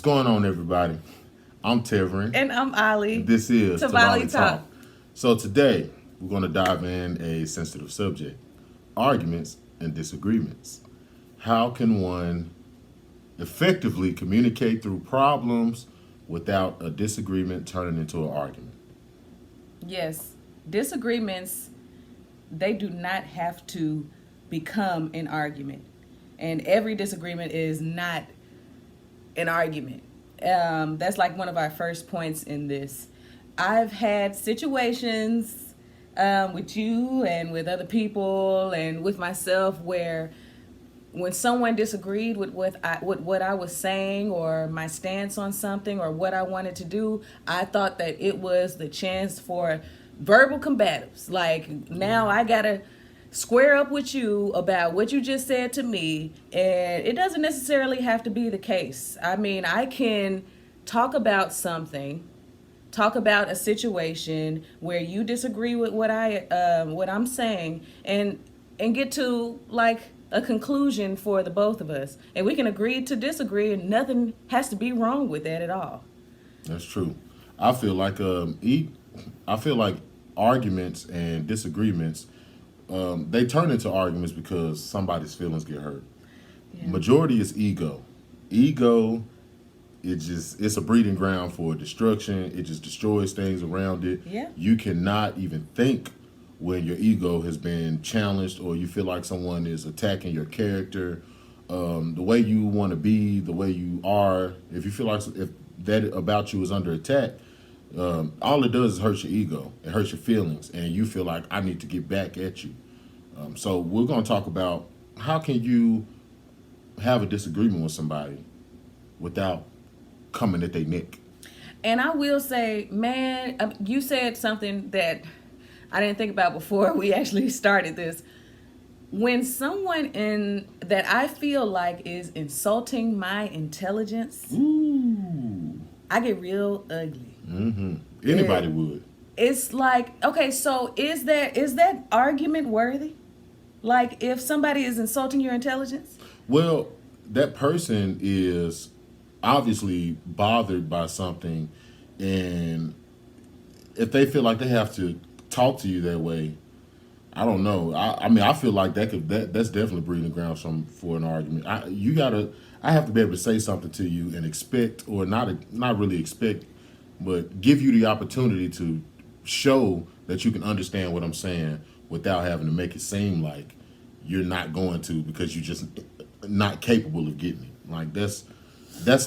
going on, everybody? I'm Tevrin. And I'm Ollie. And this is TevOllie Talk. So today, we're going to dive in a sensitive subject, arguments and disagreements. How can one effectively communicate through problems without a disagreement turning into an argument? Yes, disagreements, they do not have to become an argument. And every disagreement is not an argument. That's like one of our first points in this. I've had situations with you and with other people and with myself where when someone disagreed with what I was saying or my stance on something or what I wanted to do, I thought that it was the chance for verbal combatives. Like, now I gotta square up with you about what you just said to me, and it doesn't necessarily have to be the case. I mean, I can talk about something, talk about a situation where you disagree with what I'm saying, and get to like a conclusion for the both of us, and we can agree to disagree, and nothing has to be wrong with that at all. That's true. I feel like I feel like arguments and disagreements they turn into arguments because somebody's feelings get hurt. Yeah. Majority is ego. Ego, it's a breeding ground for destruction. It just destroys things around it. Yeah. You cannot even think when your ego has been challenged or you feel like someone is attacking your character, the way you want to be, the way you are. If you feel like if that about you is under attack, all it does is hurt your ego. It hurts your feelings, and you feel like I need to get back at you. So we're going to talk about how can you have a disagreement with somebody without coming at their neck. And I will say, man, you said something that I didn't think about before we actually started this. When someone that I feel like is insulting my intelligence, Ooh. I get real ugly. Mm-hmm. Anybody would. It's like, okay, so is that argument worthy? Like, if somebody is insulting your intelligence? Well, that person is obviously bothered by something, and if they feel like they have to talk to you that way, I don't know. I mean, I feel like that's definitely breeding grounds for an argument. I have to be able to say something to you and expect, or not really expect, but give you the opportunity to show that you can understand what I'm saying without having to make it seem like you're not going to because you're just not capable of getting it. Like that's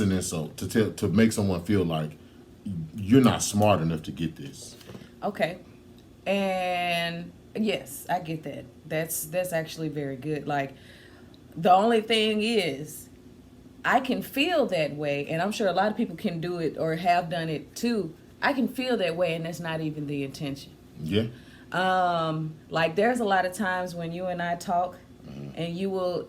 an insult to make someone feel like you're not smart enough to get this. Okay. And yes, I get that. That's actually very good. Like, the only thing is, I can feel that way, and I'm sure a lot of people can do it or have done it too. I can feel that way, and that's not even the intention. Yeah. Like, there's a lot of times when you and I talk, and you will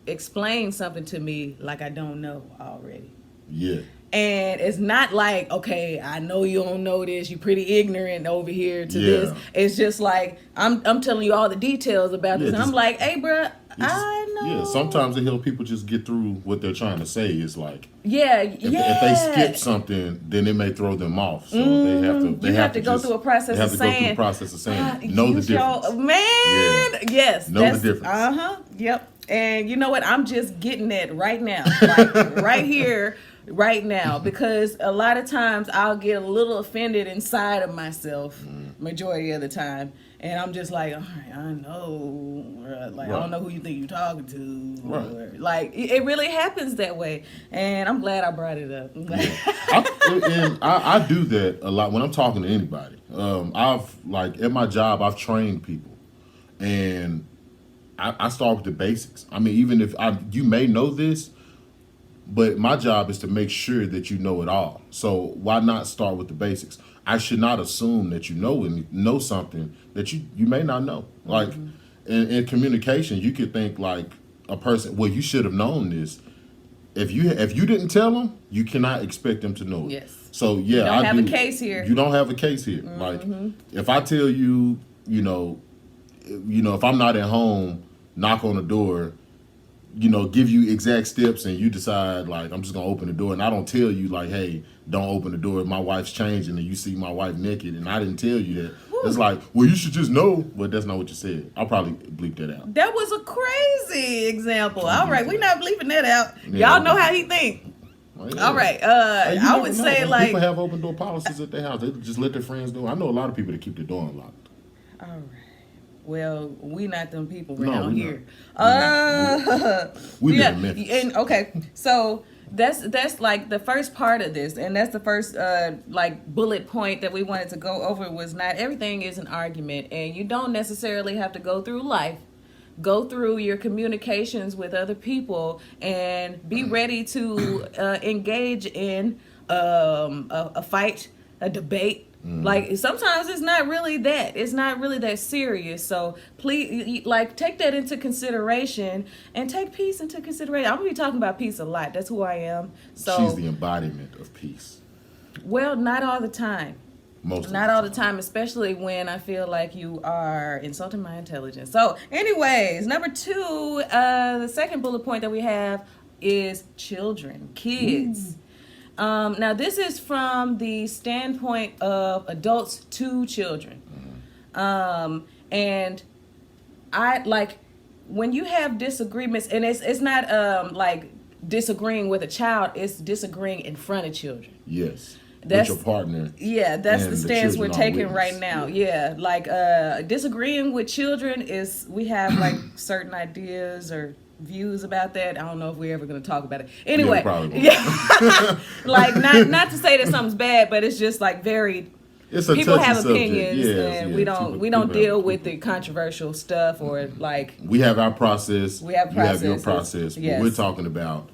explain something to me like I don't know already. Yeah. And it's not like, okay, I know you don't know this, you're pretty ignorant over here to this. It's just like, I'm telling you all the details about this, and I'm like, hey, bruh, I know. Yeah, sometimes it helps people just get through what they're trying to say. It's like, if they skip something, then it may throw them off. So they have to go through a process of saying, know the difference. Yes. Know the difference. Yep. And you know what? I'm just getting that right now, like right here, right now, because a lot of times I'll get a little offended inside of myself, majority of the time, and I'm just like, all right, I know, like, right. I don't know who you think you're talking to, right. Like, it really happens that way, and I'm glad I brought it up. I do that a lot when I'm talking to anybody. At my job, I've trained people, and I start with the basics. I mean, even if you may know this, but my job is to make sure that you know it all. So why not start with the basics? I should not assume that you know something that you may not know. Like, in communication, you could think like a person, well, you should have known this. If you didn't tell them, you cannot expect them to know it. Yes. So yeah, you don't have a case here. You don't have a case here. Like, if I tell you, if I'm not at home, knock on the door, give you exact steps and you decide like I'm just gonna open the door and I don't tell you like, hey, don't open the door. My wife's changing and you see my wife naked and I didn't tell you that. It's like, well, you should just know, but that's not what you said. I'll probably bleep that out. That was a crazy example. All right, we're not bleeping that out. Yeah. Y'all know how he think. Well, yeah. All right. Hey, I would say People like. have open door policies at their house. They just let their friends know. I know a lot of people that keep the door unlocked. All right. Well, we not them people No, around we here. We yeah, live in Memphis. and okay, so that's like the first part of this, and that's the first like bullet point that we wanted to go over was not everything is an argument, and you don't necessarily have to go through life. Go through your communications with other people and be ready to engage in a fight, a debate. Like sometimes it's not really that. It's not really that serious. So please, like, take that into consideration and take peace into consideration. I'm gonna be talking about peace a lot. That's who I am. So She's the embodiment of peace. well, not all the time. Not all the time, especially when I feel like you are insulting my intelligence. So, anyways, number 2, the second bullet point that we have is children, kids. Now, this is from the standpoint of adults to children. And I like when you have disagreements, and it's not like disagreeing with a child, it's disagreeing in front of children. Yes. That's with your partner. Yeah, that's the stance we're taking witness. right now. Yeah, like disagreeing with children is we have like certain ideas or views about that. I don't know if we're ever going to talk about it. Anyway, like not to say that something's bad, but it's just like very. It's a people have subject. opinions, Yes, and yeah, we don't deal with the controversial stuff or like. We have our process. We have processes. You have your process. Yes. But we're talking about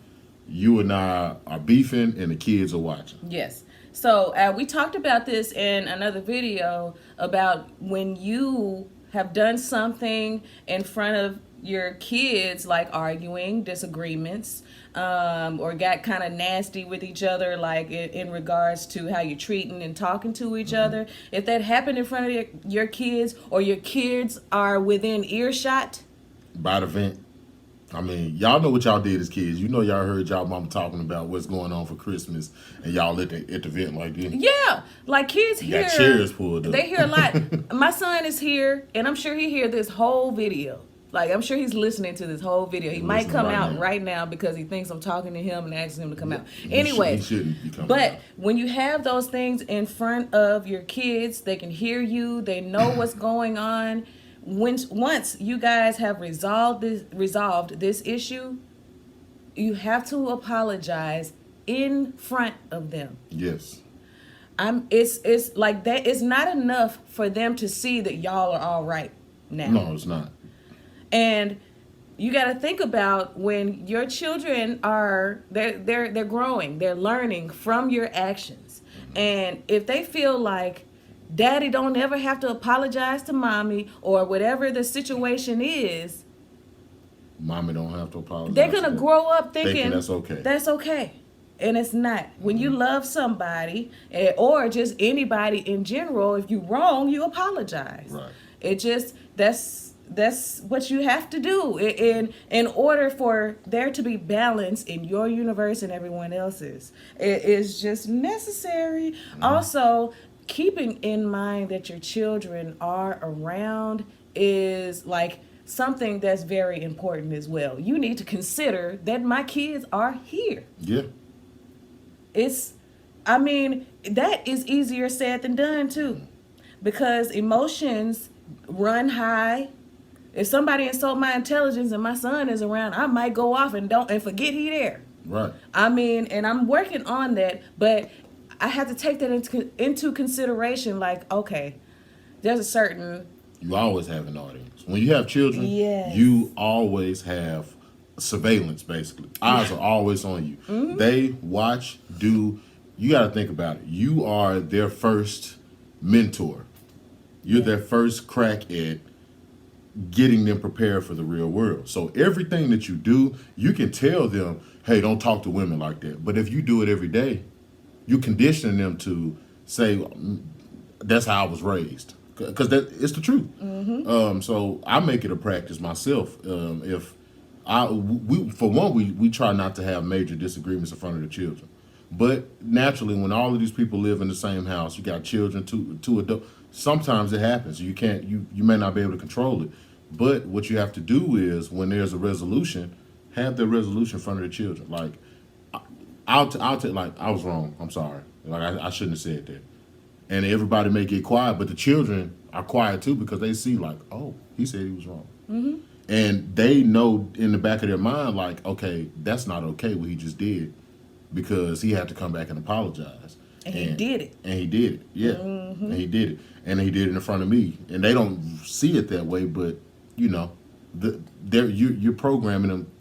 you and I are beefing, and the kids are watching. Yes. So we talked about this in another video about when you have done something in front of your kids, like arguing, disagreements, or got kind of nasty with each other, like in regards to how you're treating and talking to each other. If that happened in front of your kids, or your kids are within earshot. By the vent. I mean, y'all know what y'all did as kids. You know y'all heard y'all mama talking about what's going on for Christmas, and y'all at the event like this. Yeah, like kids hear. Got chairs pulled up. They hear a lot. My son is here, and I'm sure he hear this whole video. Like, I'm sure he's listening to this whole video. He might come out right now because he thinks I'm talking to him and asking him to come out. Anyway, he shouldn't be coming but out. When you have those things in front of your kids, they can hear you. They know what's going on. Once you guys have resolved this issue, you have to apologize in front of them. Yes. It's like that. It's not enough for them to see that y'all are all right now. No, it's not. And you got to think about when your children are they're growing, they're learning from your actions, and if they feel like Daddy don't ever have to apologize to Mommy or whatever the situation is. Mommy don't have to apologize. They're going to grow up thinking that's okay. That's okay. And it's not. When you love somebody or just anybody in general, if you're wrong, you apologize. Right. It just, that's what you have to do in order for there to be balance in your universe and everyone else's. It is just necessary. Also, keeping in mind that your children are around is like something that's very important as well. You need to consider that my kids are here. Yeah. That is easier said than done too, because emotions run high. If somebody insult my intelligence and my son is around, I might go off and forget he there. Right. And I'm working on that, but I have to take that into consideration. Like, okay, there's a certain. You always have an audience. When you have children, yes. You always have surveillance, basically. Eyes are always on you. Mm-hmm. They watch, you got to think about it. You are their first mentor. You're their first crack at getting them prepared for the real world. So everything that you do, you can tell them, hey, don't talk to women like that. But if you do it every day, you condition them to say, that's how I was raised. Because it's the truth. Mm-hmm. So I make it a practice myself. If we try not to have major disagreements in front of the children. But naturally, when all of these people live in the same house, you got children, two adults. Sometimes it happens. You may not be able to control it. But what you have to do is, when there's a resolution, have the resolution in front of the children. Like, I'll take, like, I was wrong. I'm sorry. Like, I shouldn't have said that. And everybody may get quiet, but the children are quiet too, because they see, like, oh, he said he was wrong. Mm-hmm. And they know in the back of their mind, like, okay, that's not okay what he just did, because he had to come back and apologize. And he did it. And he did it, yeah. Mm-hmm. And he did it. And he did it in front of me. And they don't see it that way, but, you know, you're programming them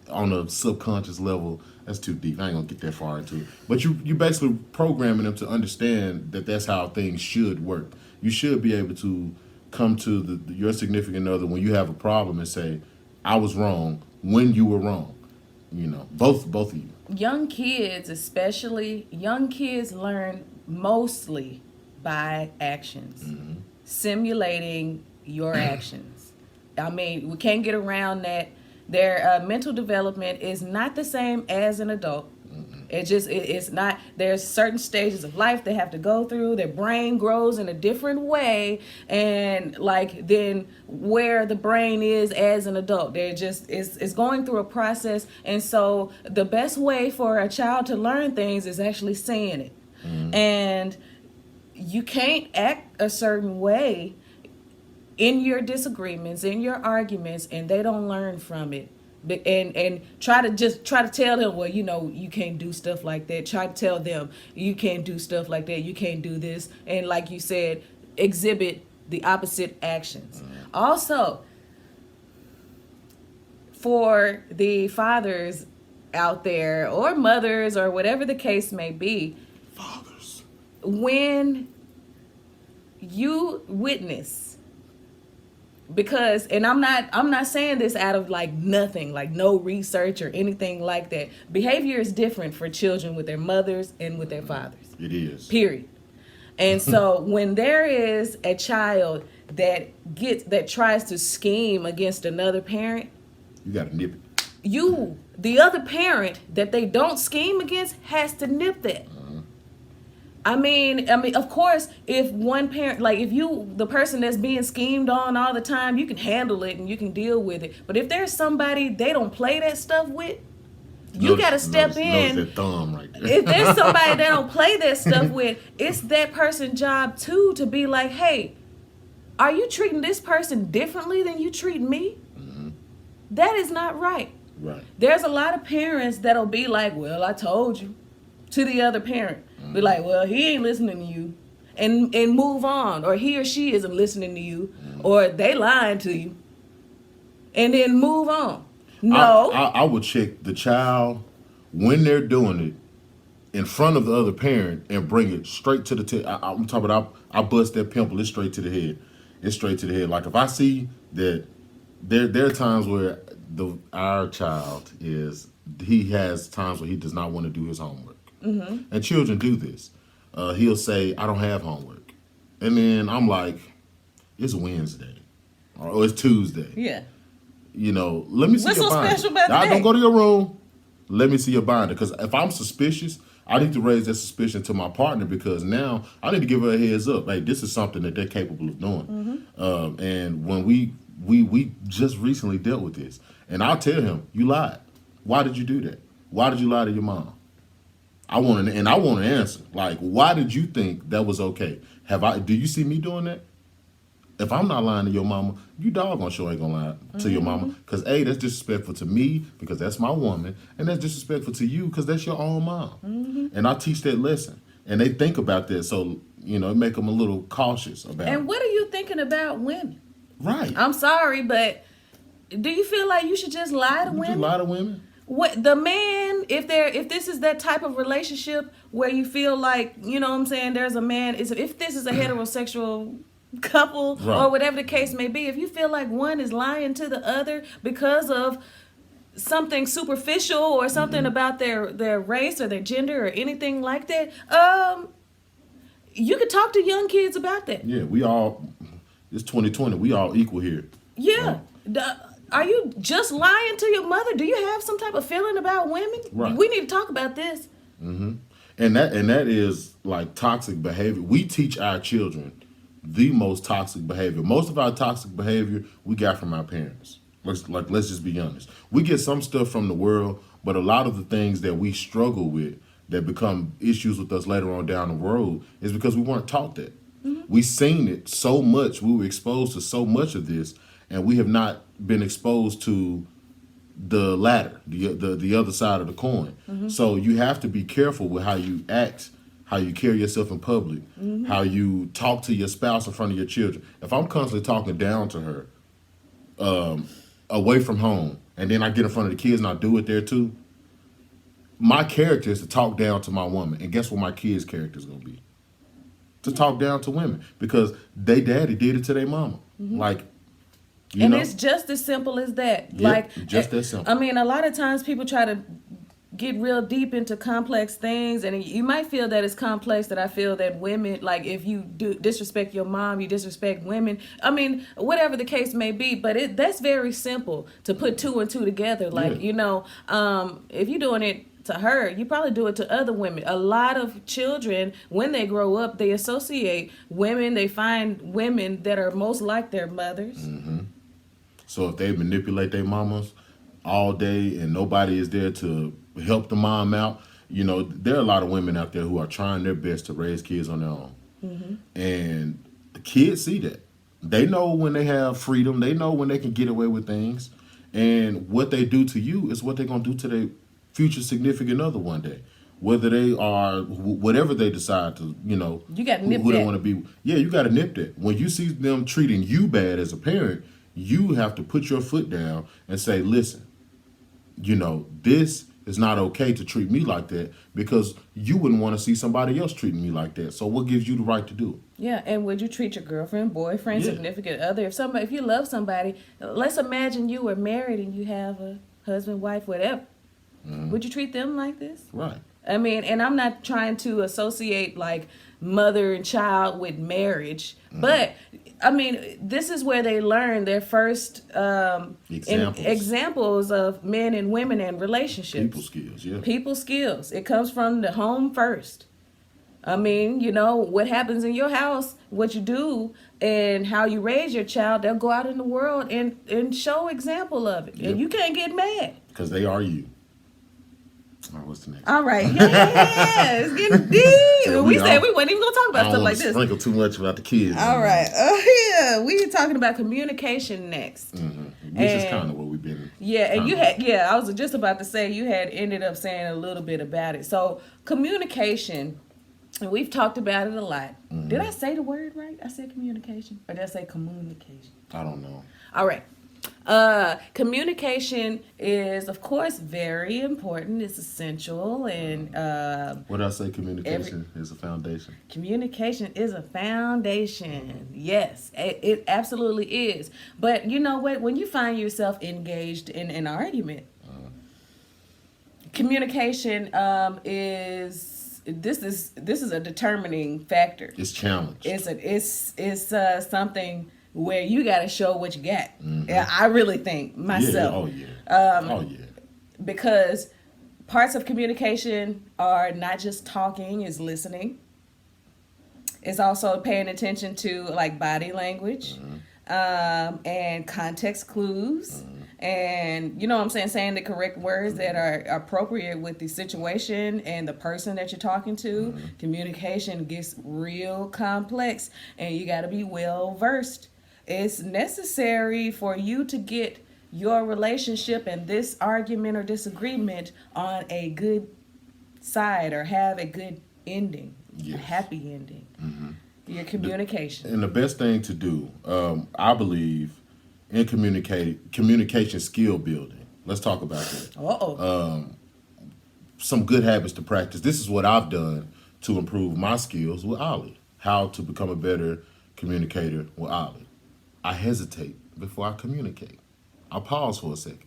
on a subconscious level. That's too deep. I ain't gonna get that far into it. But you basically programming them to understand that that's how things should work. You should be able to come to your significant other when you have a problem and say, I was wrong when you were wrong. You know, both of you. Young kids, especially, young kids learn mostly by actions, simulating your actions. I mean, we can't get around that. Their mental development is not the same as an adult. It's not. There's certain stages of life they have to go through. Their brain grows in a different way, and like then where the brain is as an adult, they're just it's going through a process. And so the best way for a child to learn things is actually seeing it. And you can't act a certain way in your disagreements, in your arguments, and they don't learn from it. And try to tell them, well, you know, you can't do stuff like that. Try to tell them you can't do stuff like that. You can't do this. And like you said, exhibit the opposite actions. Also, for the fathers out there, or mothers, or whatever the case may be, Fathers, when you witness, because, and I'm not saying this out of like nothing, like no research or anything like that. Behavior is different for children with their mothers and with their fathers. it is. Period. And so when there is a child that tries to scheme against another parent, You got to nip it. The other parent that they don't scheme against, has to nip that. I mean, of course, if one parent, like if the person that's being schemed on all the time, you can handle it and you can deal with it. But if there's somebody they don't play that stuff with, you got to step in. Notice that thumb right there. If there's somebody they don't play that stuff with, it's that person's job too to be like, hey, are you treating this person differently than you treat me? That is not right. Right. There's a lot of parents that'll be like, well, I told you, to the other parent. Be like, well, he ain't listening to you, and move on. Or he or she isn't listening to you, or they lying to you, and then move on. No. I would check the child when they're doing it in front of the other parent and bring it straight to the I'm talking about, I bust that pimple, it's straight to the head. It's straight to the head. Like if I see that there are times where our child he has times where he does not want to do his homework. And children do this. He'll say, I don't have homework. And then I'm like, it's Wednesday. Or it's Tuesday. Yeah. You know, let me see What's your so binder. special about Now, that? don't go to your room. Let me see your binder. Because if I'm suspicious, I need to raise that suspicion to my partner, because now I need to give her a heads up. Hey, this is something that they're capable of doing. And when we just recently dealt with this. And I'll tell him, you lied. Why did you do that? Why did you lie to your mom? I want an answer. Like, why did you think that was okay? Do you see me doing that? If I'm not lying to your mama, you doggone sure ain't gonna lie to your mama. Because A, that's disrespectful to me, because that's my woman. And that's disrespectful to you, because that's your own mom. And I teach that lesson. And they think about that, so, you know, it make them a little cautious about it. And what are you thinking about women? Right. I'm sorry, but do you feel like you should just lie to Would women? you lie to women? What the man, if this is that type of relationship where you feel like, you know what I'm saying, there's a man, if this is a heterosexual couple, Right, or whatever the case may be, if you feel like one is lying to the other because of something superficial or something about their race or their gender or anything like that, you could talk to young kids about that. Yeah, it's 2020. We all equal here. Yeah. are you just lying to your mother? Do you have some type of feeling about women? Right. We need to talk about this. And that is like toxic behavior. We teach our children the most toxic behavior. Most of our toxic behavior we got from our parents. Let's just be honest. We get some stuff from the world, but a lot of the things that we struggle with that become issues with us later on down the road is because we weren't taught that. We seen it so much. We were exposed to so much of this, and we have not been exposed to the latter, the other side of the coin. So you have to be careful with how you act, how you carry yourself in public, how you talk to your spouse in front of your children. If I'm constantly talking down to her, away from home, and then I get in front of the kids and I do it there too, my character is to talk down to my woman. And guess what my kids' character is going to be? To talk down to women, because they daddy did it to their mama. Like, you And know? it's just as simple as that. Yep, Like, just that simple. I mean, a lot of times people try to get real deep into complex things, and you might feel that it's complex. That I feel that women, like, if you do disrespect your mom, you disrespect women. I mean, whatever the case may be, but that's very simple to put two and two together. Like, if you're doing it to her, you probably do it to other women. A lot of children, when they grow up, they associate women. They find women that are most like their mothers. So if they manipulate their mamas all day and nobody is there to help the mom out, there are a lot of women out there who are trying their best to raise kids on their own. And the kids see that. They know when they have freedom. They know when they can get away with things. And what they do to you is what they're going to do to their future significant other one day. Whether they are, whatever they decide to, You got to nip who they that. want to be. Yeah, you got to nip that. When you see them treating you bad as a parent, you have to put your foot down and say, listen, this is not okay to treat me like that, because you wouldn't want to see somebody else treating me like that. So what gives you the right to do it? Yeah, and would you treat your girlfriend, boyfriend, Yeah. significant other? If you love somebody, let's imagine you were married and you have a husband, wife, whatever. Would you treat them like this? Right. I mean, and I'm not trying to associate like mother and child with marriage, but I mean, this is where they learn their first examples of men and women and relationships. People skills, yeah. People skills. It comes from the home first. I mean, what happens in your house, what you do, and how you raise your child, they'll go out in the world and show example of it. Yep. And you can't get mad. Because they are you. All right, what's the next? All right. Yeah, it's getting deep. We said we weren't even going to talk I about don't stuff want like to this. sprinkle too much about the kids. All right. We talking about communication next. Which is kind of what we've been. Yeah, and I was just about to say you had ended up saying a little bit about it. So communication, and we've talked about it a lot. Did I say the word right? I said communication, or did I say communication? I don't know. All right. Communication is, of course, very important. It's essential, and What did I say? Communication is a foundation. communication is a foundation. Yes, it absolutely is. But you know what? When you find yourself engaged in an argument, communication is a determining factor. It's challenged. It's something where you got to show what you got. Yeah, I really think myself. Oh yeah. Because parts of communication are not just talking, is listening. It's also paying attention to like body language, and context clues, and what I'm saying the correct words that are appropriate with the situation and the person that you're talking to. Communication gets real complex, and you got to be well versed. It's necessary for you to get your relationship and this argument or disagreement on a good side, or have a good ending, a happy ending. Your communication. And the best thing to do, I believe, in communication skill building. Let's talk about that. Some good habits to practice. This is what I've done to improve my skills with Ollie. How to become a better communicator with Ollie. I hesitate before I communicate. I pause for a second.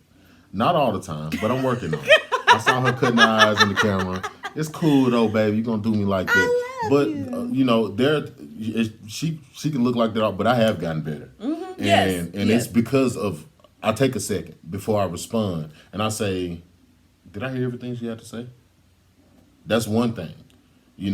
Not all the time, but I'm working on it. I saw her cutting her eyes in the camera. It's cool though, baby. You're gonna do me like that. I love you. She can look like that, but I have gotten better. Yes. And it's because of I take a second before I respond, and I say, "Did I hear everything she had to say?" That's one thing.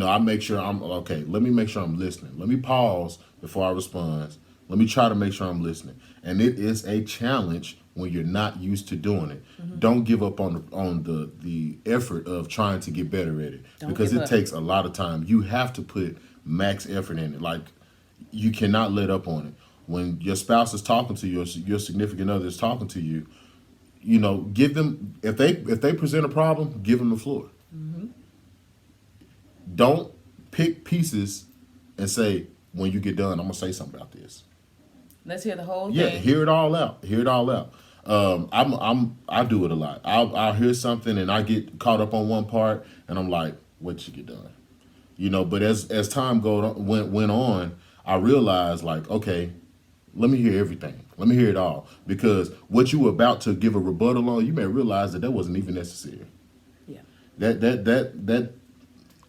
I make sure I'm okay. Let me make sure I'm listening. Let me pause before I respond. Let me try to make sure I'm listening. And it is a challenge when you're not used to doing it. Don't give up on the effort of trying to get better at it, because it takes a lot of time. You have to put max effort in it. Like, you cannot let up on it. When your spouse is talking to you, or your significant other is talking to you, give them, if they present a problem, give them the floor. Don't pick pieces and say, when you get done, I'm gonna say something about this. Let's hear the whole thing. Yeah, hear it all out. Hear it all out. I do it a lot. I'll hear something and I get caught up on one part and I'm like, wait till you get done. But as time went on, I realized, like, okay, let me hear everything. Let me hear it all, because what you were about to give a rebuttal on, you may realize that wasn't even necessary. Yeah. That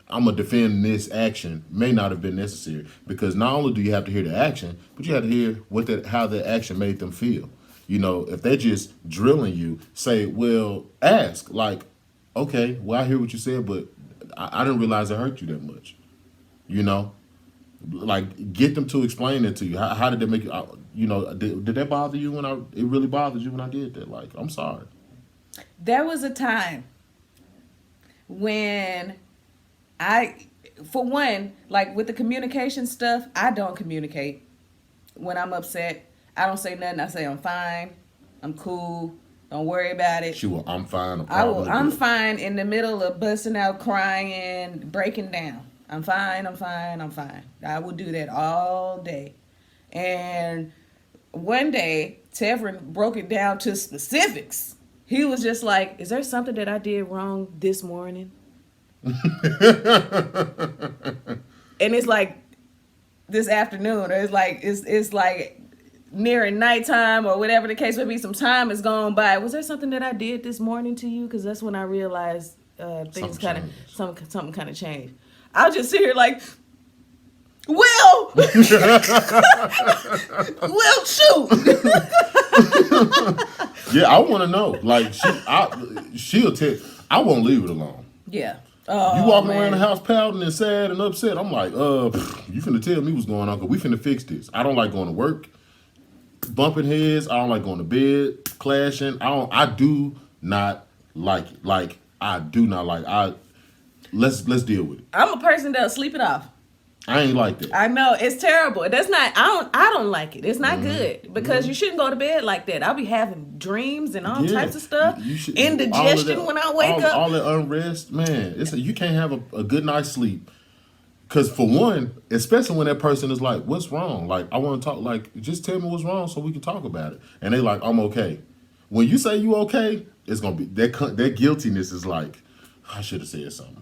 I'm gonna defend this action may not have been necessary, because not only do you have to hear the action, but you have to hear how the action made them feel. If they're just drilling you, say, well, ask, like, okay, well, I hear what you said, but I didn't realize it hurt you that much. Like, get them to explain it to you. How did that make you? Did that bother you it really bothered you when I did that? Like, I'm sorry. There was a time when for one, like with the communication stuff, I don't communicate. When I'm upset, I don't say nothing. I say, I'm fine. I'm cool. Don't worry about it. I'm fine. I'm fine in the middle of busting out crying, breaking down. I'm fine. I will do that all day. And one day, Tevrin broke it down to specifics. He was just like, is there something that I did wrong this morning? And it's like this afternoon, or it's like nearing nighttime, or whatever the case may be. Some time has gone by. Was there something that I did this morning to you? Because that's when I realized things something kind of changed. I'll just sit here like, well, well, shoot. Yeah, I want to know. Like, she'll tell. I won't leave it alone. Yeah. You walking around the house pouting and sad and upset. I'm like, you finna tell me what's going on, because we finna fix this. I don't like going to work, bumping heads. I don't like going to bed, clashing. I do not like it. Like, I do not like. Let's deal with it. I'm a person that'll sleep it off. I ain't like that. I know, it's terrible. That's not. I don't like it. It's not good, because you shouldn't go to bed like that. I'll be having dreams and all types of stuff. Indigestion when I wake up. All that unrest, man. You can't have a good night's sleep. Because for one, especially when that person is like, "What's wrong?" Like, I want to talk. Like, just tell me what's wrong so we can talk about it. And they like, "I'm okay." When you say you okay, it's gonna be that guiltiness is like, I should have said something.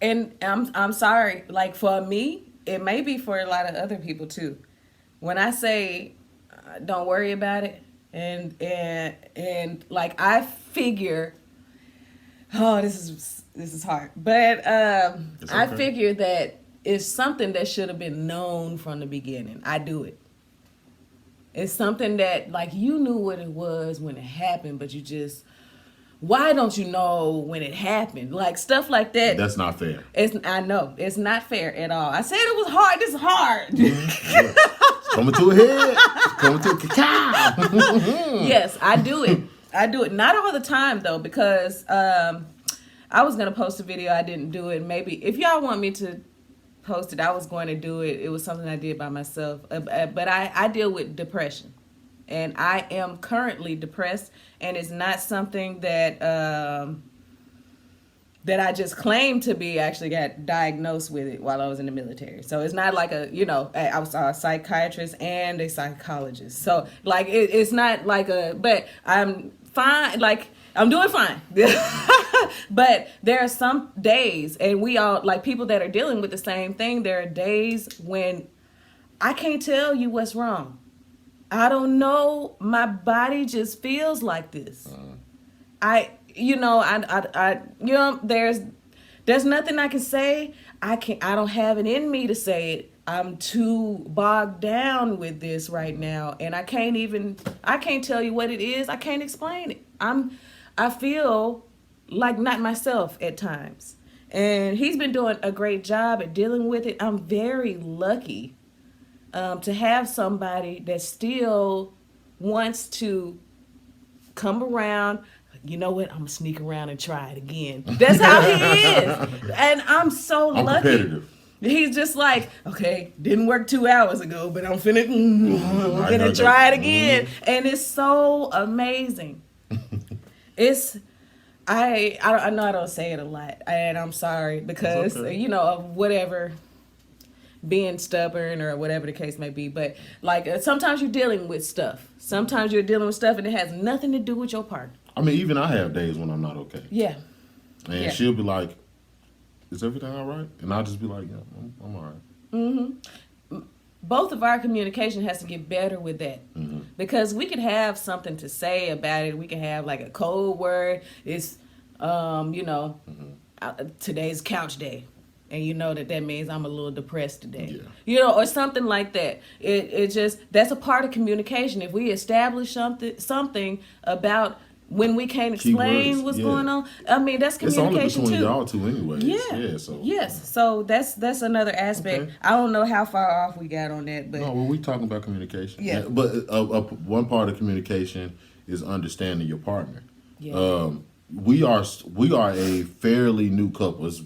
And I'm sorry, like, for me, it may be for a lot of other people too. When I say, don't worry about it, and like, I figure, this is hard, but okay. I figure that it's something that should have been known from the beginning. I do it. It's something that, like, you knew what it was when it happened, but you just, why don't you know when it happened? Like, stuff like that. That's not fair. I know. It's not fair at all. I said it was hard. This is hard. Mm-hmm. Coming to a head. Coming to a cacao. Yes, I do it. Not all the time, though, because I was going to post a video. I didn't do it. Maybe if y'all want me to post it, I was going to do it. It was something I did by myself. But I deal with depression. And I am currently depressed, and it's not something that that I just claimed to be. I actually got diagnosed with it while I was in the military. So it's not like I was a psychiatrist and a psychologist. So, like, it's not like but I'm fine. Like, I'm doing fine. But there are some days, and we all, like, people that are dealing with the same thing, there are days when I can't tell you what's wrong. I don't know. My body just feels like this. There's nothing I can say. I don't have it in me to say it, I'm too bogged down with this right now, and I can't tell you what it is. I can't explain it. I feel like not myself at times. And he's been doing a great job at dealing with it. I'm very lucky to have somebody that still wants to come around. You know what? I'm gonna sneak around and try it again. That's how he is, and I'm so I'm lucky. competitive. He's just like, okay, didn't work 2 hours ago, but I'm gonna try it again, and it's so amazing. It's I know I don't say it a lot, and I'm sorry because okay. Of whatever, being stubborn or whatever the case may be. But like sometimes you're dealing with stuff. Sometimes you're dealing with stuff, and it has nothing to do with your partner. I mean, even I have days when I'm not okay. Yeah. And Yeah. she'll be like, "Is everything all right?" And I'll just be like, "Yeah, I'm all right." Both of our communication has to get better with that, because we could have something to say about it. We could have like a code word. It's today's couch day, and you know that means I'm a little depressed today. Yeah. Or something like that. It just, that's a part of communication. If we establish something about when we can't explain Keywords, what's yeah. going on, I mean, that's It's only communication between too. y'all two anyway. Yeah. So Yes. So that's another aspect. Okay. I don't know how far off we got on that, but no, well, we talking about communication. Yeah. But one part of communication is understanding your partner. yeah. We are a fairly new couple. It's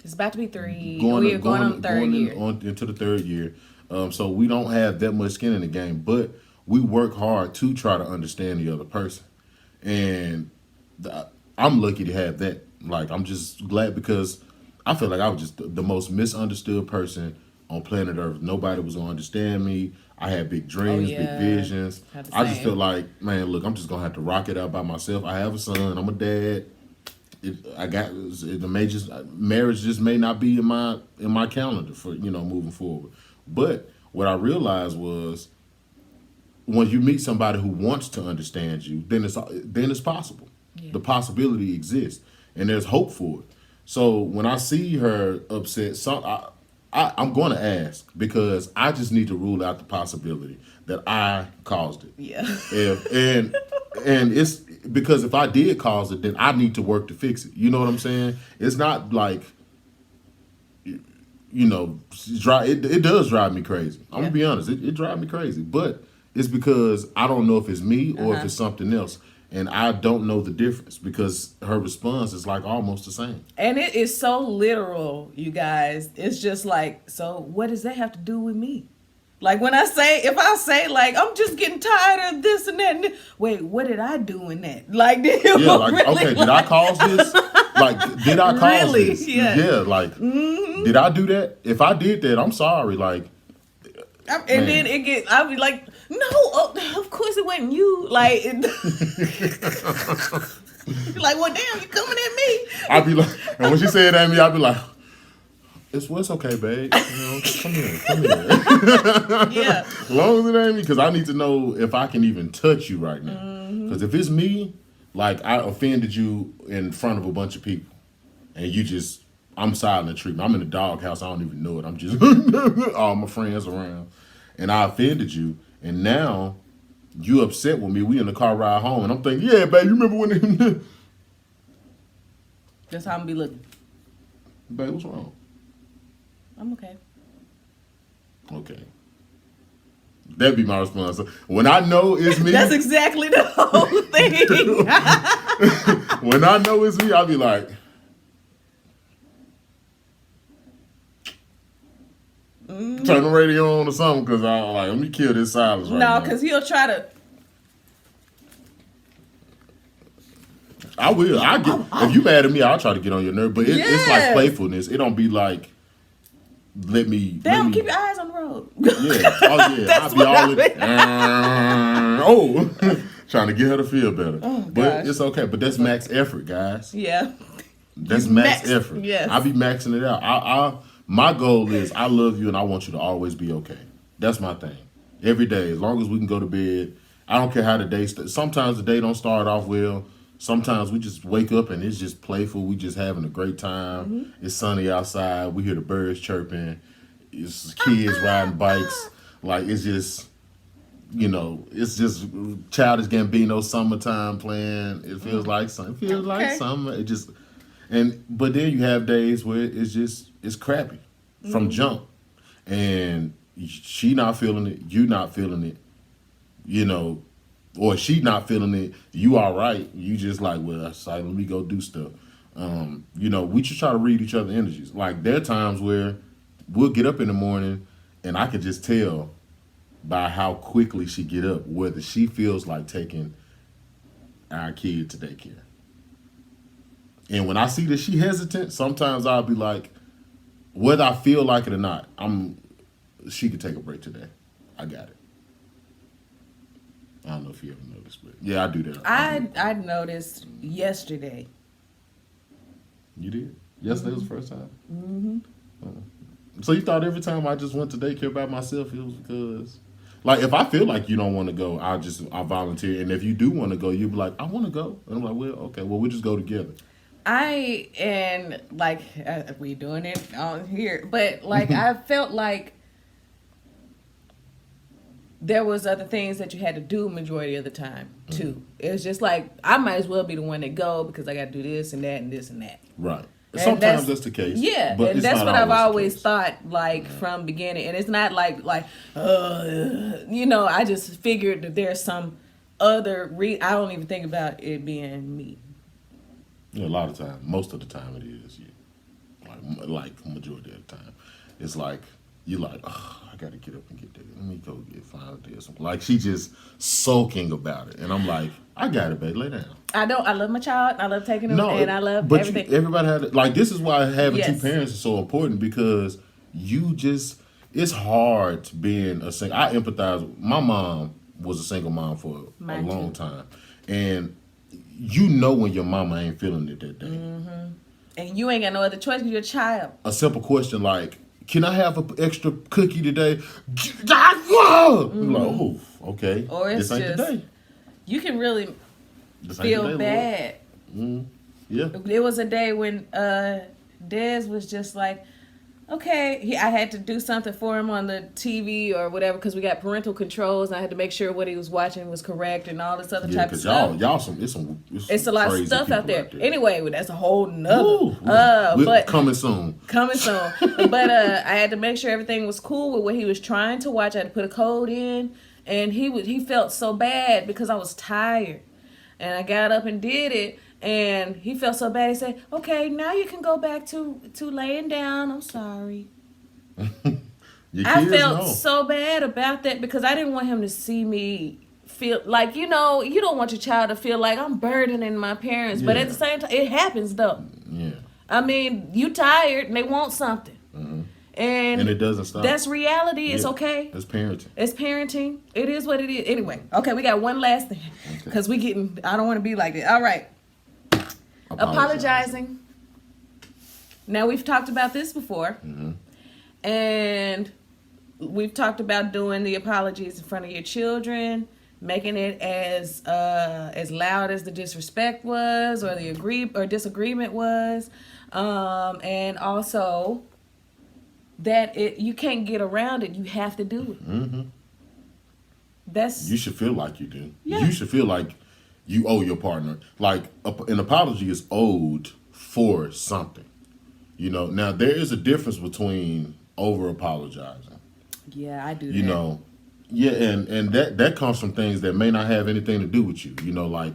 It's about to be 3. We're going on the third year. Into the third year. So we don't have that much skin in the game, but we work hard to try to understand the other person. And I'm lucky to have that. Like, I'm just glad because I feel like I was just the most misunderstood person on planet Earth. Nobody was going to understand me. I had big dreams, yeah. big visions. Had the I just same. felt like, man, look, I'm just going to have to rock it out by myself. I have a son. I'm a dad. Marriage just may not be in my calendar for moving forward. But what I realized was when you meet somebody who wants to understand you, then it's possible. Yeah. The possibility exists, and there's hope for it. So when I see her upset, I'm going to ask because I just need to rule out the possibility that I caused it. Yeah. And it's because if I did cause it, then I need to work to fix it. You know what I'm saying? It's not like, it does drive me crazy. I'm gonna be honest, it drives me crazy. But it's because I don't know if it's me or if it's something else. And I don't know the difference because her response is like almost the same. And it is so literal, you guys. It's just like, so what does that have to do with me? Like if I say like, I'm just getting tired of this and that. And wait, what did I do in that? Like, did you okay, did I cause this? Like, did I cause Really? this? Yeah. Like, did I do that? If I did that, I'm sorry. Like, and then I'll be like, no, of course it wasn't you. Like, you're like, well, damn, you coming at me. I'd be like, and when she said that at me, I'd be like, it's okay, babe. Come here. Yeah. As long as it ain't me, because I need to know if I can even touch you right now. Because if it's me, like I offended you in front of a bunch of people, and I'm silent treatment. I'm in the doghouse. I don't even know it. I'm just all my friends around, and I offended you, and now you upset with me. We in the car ride home, and I'm thinking, yeah, babe, you remember when? That's how I'm be looking. Babe, what's wrong? I'm okay. Okay. That'd be my response. When I know it's me. That's exactly the whole thing. When I know it's me, I'll be like, turn the radio on or something, because I'm like, let me kill this silence right now. No, because he'll try to. I will. If you mad at me, I'll try to get on your nerve. But it's like Yes. playfulness. It don't be like, Keep your eyes on the road. Yeah. Oh, yeah. That's I'll be all what trying to get her to feel better. Oh, but gosh. it's okay. But that's max effort, guys. Yeah. That's max effort. Yes. I be maxing it out. My goal is I love you and I want you to always be okay. That's my thing. Every day, as long as we can go to bed. I don't care how the day starts. Sometimes the day don't start off well. Sometimes we just wake up and it's just playful. We just having a great time. It's sunny outside. We hear the birds chirping. it's kids riding bikes. Like it's just, it's just childish Gambino summertime playing. It feels like summer. It feels like Okay. summer. It just but then you have days where it's crappy from jump, and she not feeling it, you not feeling it, you know, or she not feeling it, you all right. You just like, well, it's like, let me go do stuff. We just try to read each other's energies. Like there are times where we'll get up in the morning, and I can just tell by how quickly she get up whether she feels like taking our kid to daycare. And when I see that she hesitant, sometimes I'll be like, whether I feel like it or not, she could take a break today. I got it. I don't know if you ever noticed, but yeah, I do that. I noticed yesterday. You did? Yesterday was the first time? Mm-hmm. So you thought every time I just went to daycare by myself, it was because... Like, if I feel like you don't want to go, I'll volunteer. And if you do want to go, you'll be like, I want to go. And I'm like, well, okay, well, we'll just go together. We doing it on here, but like, I felt like there was other things that you had to do majority of the time, too. It was just like, I might as well be the one that go because I got to do this and that and this and that. Right. And Sometimes that's the case. Yeah, but and it's that's not what I've the always case. thought, like, from beginning. And it's not I just figured that there's some other I don't even think about it being me. Yeah, a lot of time, most of the time it is. Yeah. Like majority of the time, it's like you like, oh, I gotta get up and get there. Let me go find this. Like she just sulking about it, and I'm like, I got it, babe. Lay down. I love my child. I love taking him, and I love but everything. Everybody had like this is why having Yes. two parents is so important because it's hard being a single. I empathize. My mom was a single mom for Mine a long too. time, and when your mama ain't feeling it that day. Mm-hmm. And you ain't got no other choice because you're a child. A simple question like, "Can I have an extra cookie today?" I'm like, oh, okay. Or it's this ain't just today. you can really This ain't feel today, bad. Lord. Yeah. There was a day when Dez was just like, okay, I had to do something for him on the TV or whatever because we got parental controls and I had to make sure what he was watching was correct and all this other Yeah, type of stuff. it's A lot of crazy stuff out people there. Anyway, well, that's a whole nother. Woo, But coming soon. Coming soon. But I had to make sure everything was cool with what he was trying to watch. I had to put a code in, and he felt so bad because I was tired, and I got up and did it. And he felt so bad. He said, "Okay, now you can go back to laying down. I'm sorry." Your I kids felt know. so bad about that because I didn't want him to see me feel like, you don't want your child to feel like I'm burdening my parents. But at the same time, it happens though. Yeah. I mean, you tired and they want something. Mm-hmm. And it doesn't stop. That's reality. It's okay. It's parenting. It's parenting. It is what it is. Anyway, okay, we got one last thing because I don't want to be like this. All right. Apologizing. Now, we've talked about this before. Mm-hmm. And we've talked about doing the apologies in front of your children, making it as loud as the disrespect was or the disagreement was. And also that you can't get around it. You have to do it. Mm-hmm. You should feel like you do. Yeah. You should feel like you owe your partner. Like an apology is owed for something. Now there is a difference between over apologizing. Yeah, I do that. And that comes from things that may not have anything to do with you. Like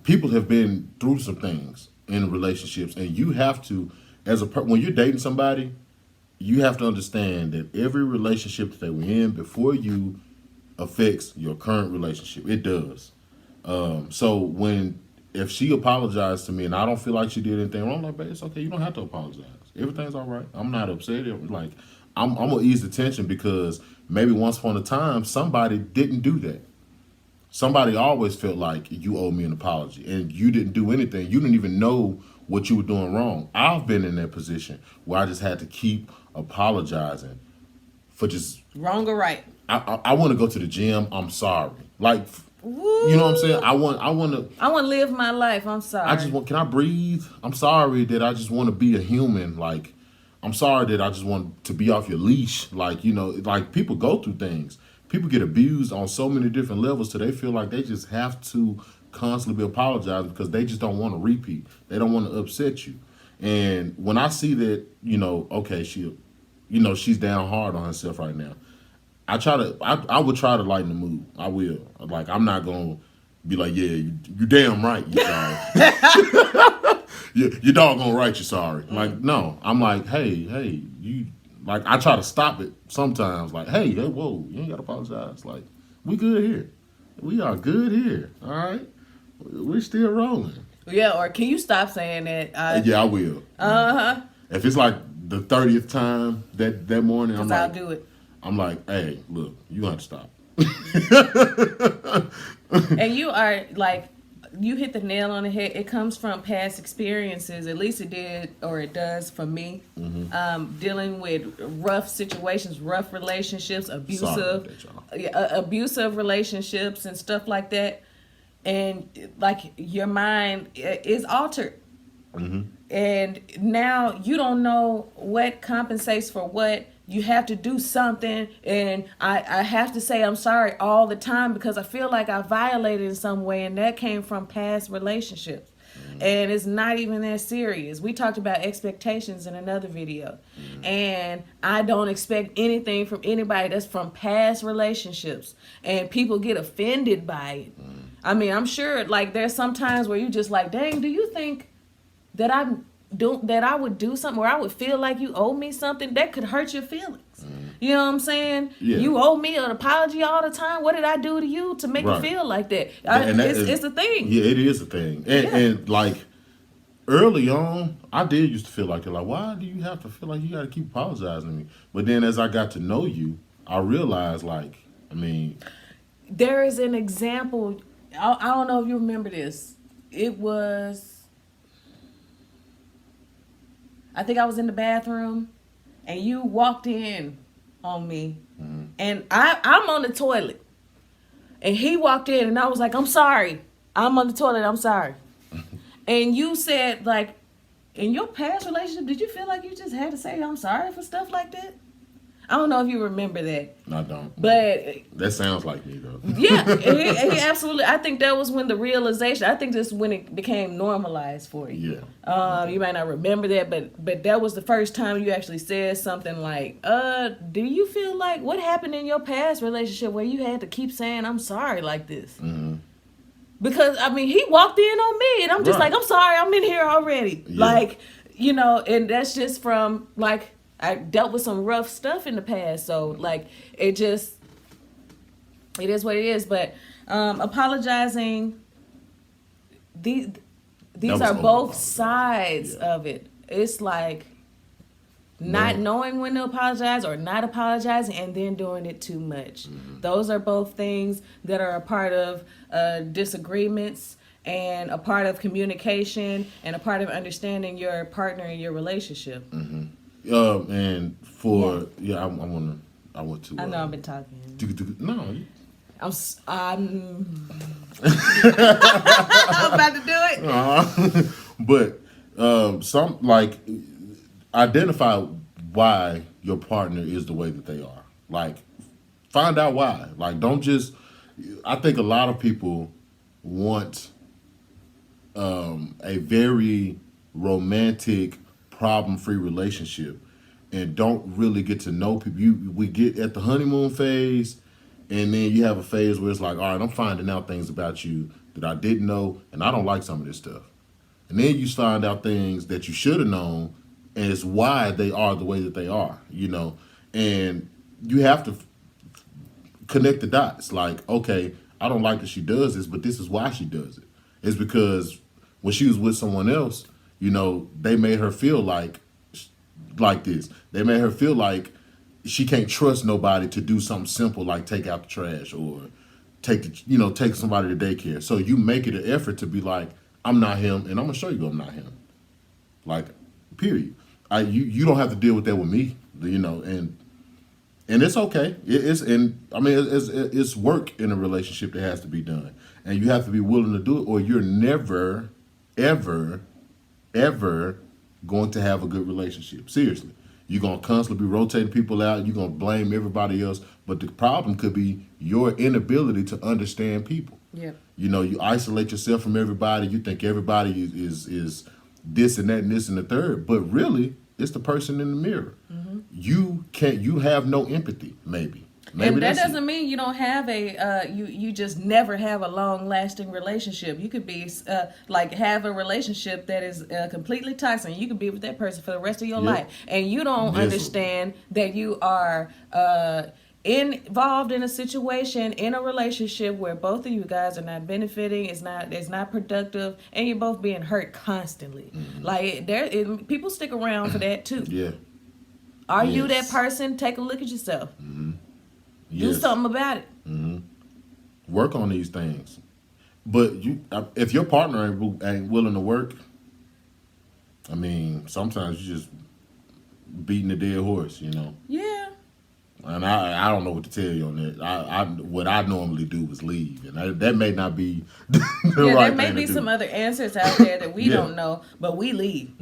people have been through some things in relationships, and you have to, when you're dating somebody, you have to understand that every relationship that they were in before you affects your current relationship. It does. So if she apologized to me and I don't feel like she did anything wrong, I'm like, babe, it's okay. You don't have to apologize. Everything's all right. I'm not upset. Like, I'm gonna ease the tension because maybe once upon a time somebody didn't do that. Somebody always felt like you owe me an apology and you didn't do anything. You didn't even know what you were doing wrong. I've been in that position where I just had to keep apologizing for just wrong or right. I want to go to the gym. I'm sorry. Like, Woo. you know what I'm saying? I want to live my life. I'm sorry. Can I breathe? I'm sorry that I just want to be a human. Like, I'm sorry that I just want to be off your leash. Like, you know, like people go through things. People get abused on so many different levels, so they feel like they just have to constantly be apologizing because they just don't want to repeat. They don't want to upset you. And when I see that, you know, okay, she's down hard on herself right now. I would try to lighten the mood. I will. Like, I'm not gonna be like, yeah, you damn right, you sorry. Your dog gonna right, you sorry. Like, no. I'm like, hey, you. Like, I try to stop it sometimes. Like, hey, whoa, you ain't gotta apologize. Like, we good here. We are good here. All right, we're still rolling. Yeah, or can you stop saying that? Yeah, I will. If it's like the 30th time that morning, I'm like, I'll do it. I'm like, hey, look, you have to stop. And you are like, you hit the nail on the head. It comes from past experiences. At least it did, or it does for me. Dealing with rough situations, rough relationships, abusive relationships, and stuff like that. And like your mind is altered. And now you don't know what compensates for what. You have to do something, and I have to say I'm sorry all the time because I feel like I violated in some way, and that came from past relationships. And it's not even that serious. We talked about expectations in another video. And I don't expect anything from anybody that's from past relationships. And people get offended by it. I mean, I'm sure like there's some times where you just like, dang, do you think that I would do something where I would feel like you owe me something that could hurt your feelings? You know what I'm saying? Yeah. You owe me an apology all the time. What did I do to you to make you feel like that? It's a thing. Yeah, it is a thing. And like early on, I did used to feel like it. Like, why do you have to feel like you got to keep apologizing to me? But then as I got to know you, I realized, like, I mean, there is an example. I don't know if you remember this. It was, I think I was in the bathroom and you walked in on me and I'm on the toilet and he walked in and I was like, I'm sorry. I'm on the toilet. I'm sorry. And you said, like, in your past relationship, did you feel like you just had to say I'm sorry for stuff like that? I don't know if you remember that. I don't. But that sounds like me, though. Yeah, he absolutely. I think that was when the realization. I think this is when it became normalized for you. Yeah. You might not remember that, but that was the first time you actually said something like, do you feel like what happened in your past relationship where you had to keep saying I'm sorry like this? Because I mean, he walked in on me, and I'm just like, I'm sorry, I'm in here already. Yeah. Like, you know, and that's just from like. I dealt with some rough stuff in the past, so like it is what it is. But apologizing, these are both sides of it. It's like not knowing when to apologize or not apologizing and then doing it too much. Those are both things that are a part of disagreements and a part of communication and a part of understanding your partner in your relationship. And for I want to. I know I've been talking. No, I'm about to do it. But some like identify why your partner is the way that they are. Like, find out why. Like, don't just. I think a lot of people want a very romantic, problem-free relationship and don't really get to know people. We get at the honeymoon phase, and then you have a phase where it's like, all right, I'm finding out things about you that I didn't know, and I don't like some of this stuff. And then you find out things that you should have known, and it's why they are the way that they are, you know. And you have to connect the dots. Like, okay, I don't like that she does this, but this is why she does it. It's because when she was with someone else, you know, they made her feel like this. They made her feel like she can't trust nobody to do something simple like take out the trash or take somebody to daycare. So you make it an effort to be like, I'm not him, and I'm gonna show you I'm not him. Like, period. You don't have to deal with that with me, you know, and it's okay. It's work in a relationship that has to be done, and you have to be willing to do it, or you're never, ever going to have a good relationship. Seriously. You're gonna constantly be rotating people out. You're gonna blame everybody else. But the problem could be your inability to understand people. Yep. You know, you isolate yourself from everybody. You think everybody is this and that and this and the third. But really, it's the person in the mirror. You can't. You have no empathy. Maybe And that that's it. doesn't mean you don't have you just never have a long lasting relationship. You could be like have a relationship that is completely toxic. You could be with that person for the rest of your Yep. life, and you don't Miserable. understand that you are involved in a situation in a relationship where both of you guys are not benefiting. It's not productive, and you're both being hurt constantly. Like people stick around for that too. Yeah. Are you that Yes. person? Take a look at yourself. Do Yes. something about it. Work on these things. But if your partner ain't willing to work, I mean, sometimes you just beating a dead horse, you know. Yeah. And I don't know what to tell you on that. What I normally do is leave, and that may not be the Yeah, right there may thing be to do. some other answers out there that we Yeah. don't know, but we leave.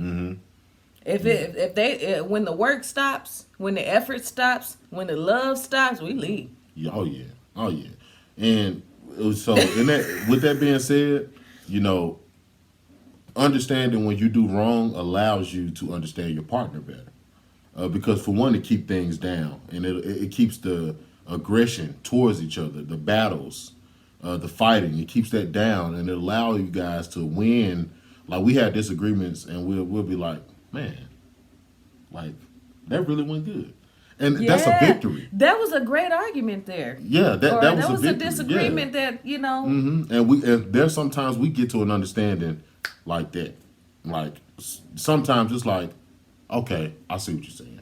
If they when the work stops, when the effort stops, when the love stops, we leave. Yeah, oh yeah. And so, with that being said, you know, understanding when you do wrong allows you to understand your partner better. Because for one, it keeps things down, and it keeps the aggression towards each other, the battles, the fighting. It keeps that down, and it allows you guys to win. Like we had disagreements, and we'll be like, man, like that really went good, and that's a victory. That was a great argument there. Yeah, that was a victory. Disagreement that And there's sometimes we get to an understanding like that. Like sometimes it's like, okay, I see what you're saying.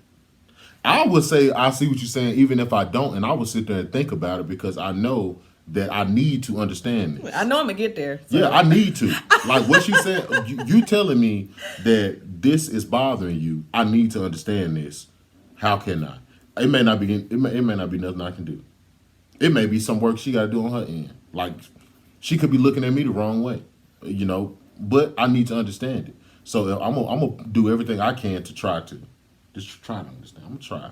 I would say I see what you're saying even if I don't, and I would sit there and think about it because I know that I need to understand this. I know I'm gonna get there. So. Yeah, I need to. Like what she said, you telling me that this is bothering you. I need to understand this. How can I? It may not be nothing I can do. It may be some work she got to do on her end. Like she could be looking at me the wrong way, you know. But I need to understand it. So I'm gonna do everything I can to try to understand. I'm gonna try.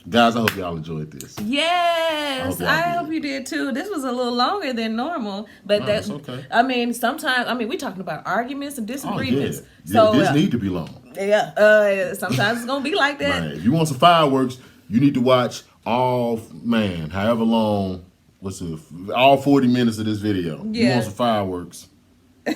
Guys, I hope y'all enjoyed this. Yes, I I hope hope you did too. This was a little longer than normal, but It's okay. I mean, sometimes we're talking about arguments and Oh disagreements. yeah. So This need to be long. sometimes it's gonna be like that. Man, if you want some fireworks, you need to watch however long. All 40 minutes of this video. You Yeah. want some fireworks? You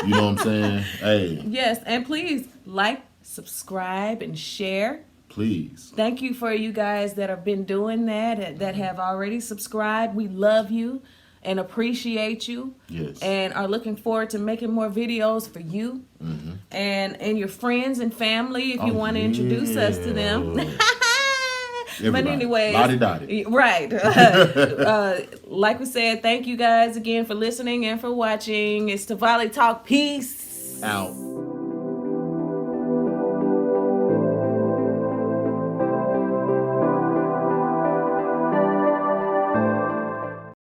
know what I'm saying? Hey, Yes, and please like, subscribe, and share. please. Thank you for you guys that have been doing that have already subscribed. We love you and appreciate you. Yes. And are looking forward to making more videos for you and your friends and family if you want to introduce us to them. But Everybody. anyways, Lottie-dottie. right. Like we said, thank you guys again for listening and for watching. It's TevOllie Talk. Peace. Out.